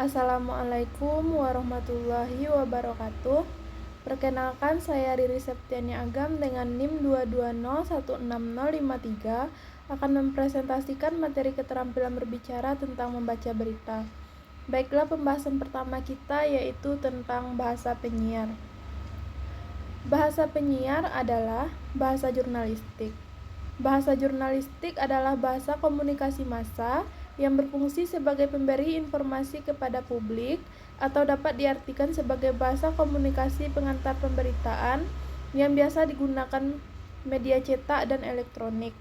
Assalamualaikum warahmatullahi wabarakatuh. Perkenalkan, saya Riri Septiani Agam dengan NIM 220160053 akan mempresentasikan materi keterampilan berbicara tentang membaca berita. Baiklah, pembahasan pertama kita yaitu tentang bahasa penyiar. Bahasa penyiar adalah bahasa jurnalistik. Bahasa jurnalistik adalah bahasa komunikasi massa yang berfungsi sebagai pemberi informasi kepada publik atau dapat diartikan sebagai bahasa komunikasi pengantar pemberitaan yang biasa digunakan media cetak dan elektronik.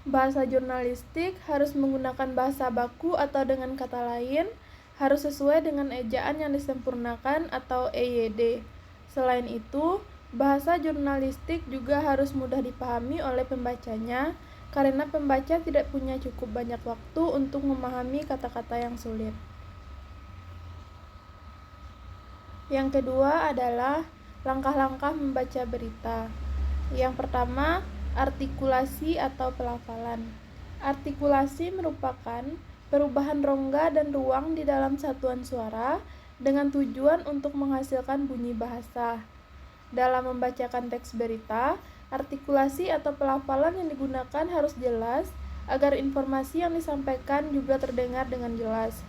Bahasa jurnalistik harus menggunakan bahasa baku atau dengan kata lain harus sesuai dengan ejaan yang disempurnakan atau EYD. Selain itu, bahasa jurnalistik juga harus mudah dipahami oleh pembacanya karena pembaca tidak punya cukup banyak waktu untuk memahami kata-kata yang sulit. Yang kedua adalah langkah-langkah membaca berita. Yang pertama, artikulasi atau pelafalan. Artikulasi merupakan perubahan rongga dan ruang di dalam satuan suara dengan tujuan untuk menghasilkan bunyi bahasa. Dalam membacakan teks berita, artikulasi atau pelafalan yang digunakan harus jelas agar informasi yang disampaikan juga terdengar dengan jelas.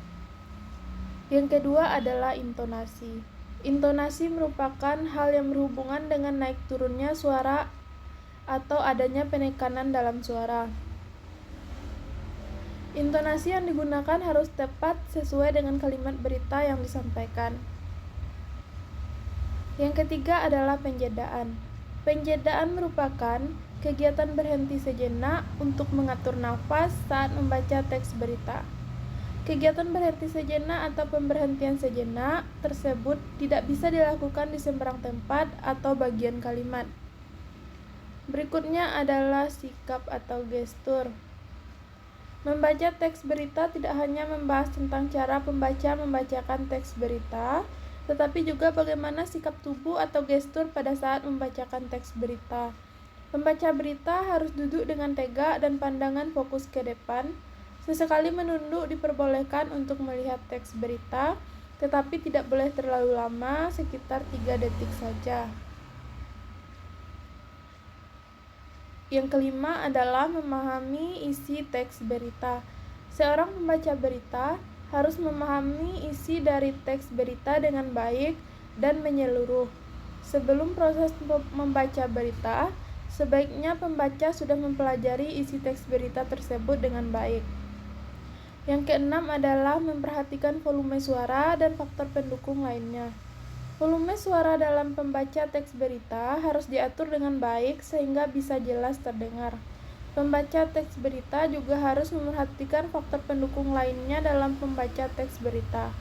Yang kedua adalah intonasi. Intonasi merupakan hal yang berhubungan dengan naik turunnya suara atau adanya penekanan dalam suara. Intonasi yang digunakan harus tepat sesuai dengan kalimat berita yang disampaikan. Yang ketiga adalah penjedaan. Penjedaan merupakan kegiatan berhenti sejenak untuk mengatur nafas saat membaca teks berita. Kegiatan berhenti sejenak atau pemberhentian sejenak tersebut tidak bisa dilakukan di sembarang tempat atau bagian kalimat. Berikutnya adalah sikap atau gestur. Membaca teks berita tidak hanya membahas tentang cara pembaca membacakan teks berita, tetapi juga bagaimana sikap tubuh atau gestur pada saat membacakan teks berita. Pembaca berita harus duduk dengan tegak dan pandangan fokus ke depan. Sesekali menunduk diperbolehkan untuk melihat teks berita, tetapi tidak boleh terlalu lama, sekitar 3 detik saja. Yang kelima adalah memahami isi teks berita. Seorang pembaca berita harus memahami isi dari teks berita dengan baik dan menyeluruh. Sebelum proses membaca berita, sebaiknya pembaca sudah mempelajari isi teks berita tersebut dengan baik. Yang keenam adalah memperhatikan volume suara dan faktor pendukung lainnya. Volume suara dalam pembaca teks berita harus diatur dengan baik sehingga bisa jelas terdengar. Pembaca teks berita juga harus memperhatikan faktor pendukung lainnya dalam pembaca teks berita.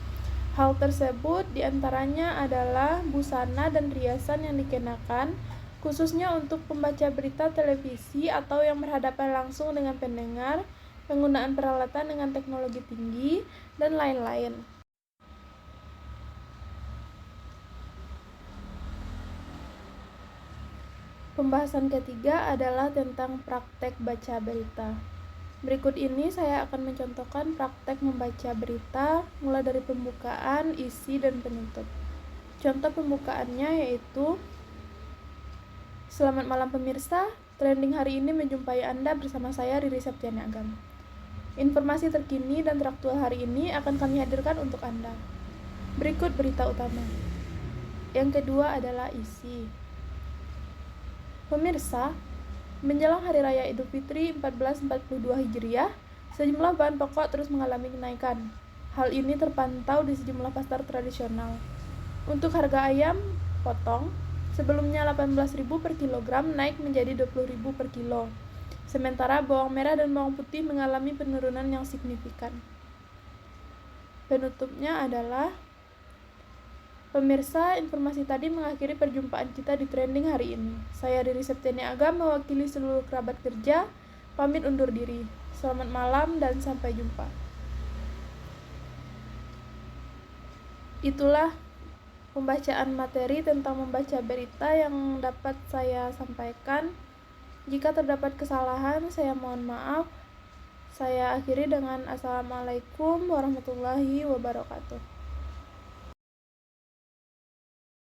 Hal tersebut diantaranya adalah busana dan riasan yang dikenakan, khususnya untuk pembaca berita televisi atau yang berhadapan langsung dengan pendengar, penggunaan peralatan dengan teknologi tinggi, dan lain-lain. Pembahasan ketiga adalah tentang praktek baca berita. Berikut ini saya akan mencontohkan praktek membaca berita mulai dari pembukaan, isi, dan penutup. Contoh pembukaannya yaitu, selamat malam pemirsa, trending hari ini menjumpai Anda bersama saya Riri Septiani Agam. Informasi terkini dan teraktual hari ini akan kami hadirkan untuk Anda. Berikut berita utama. Yang kedua adalah isi. Pemirsa, menjelang Hari Raya Idul Fitri 1442 Hijriah, sejumlah bahan pokok terus mengalami kenaikan. Hal ini terpantau di sejumlah pasar tradisional. Untuk harga ayam potong, sebelumnya 18.000 per kilogram naik menjadi 20.000 per kilo. Sementara bawang merah dan bawang putih mengalami penurunan yang signifikan. Penutupnya adalah, pemirsa, informasi tadi mengakhiri perjumpaan kita di trending hari ini. Saya Riri Septiani Agam mewakili seluruh kerabat kerja, pamit undur diri. Selamat malam dan sampai jumpa. Itulah pembacaan materi tentang membaca berita yang dapat saya sampaikan. Jika terdapat kesalahan, saya mohon maaf. Saya akhiri dengan assalamualaikum warahmatullahi wabarakatuh.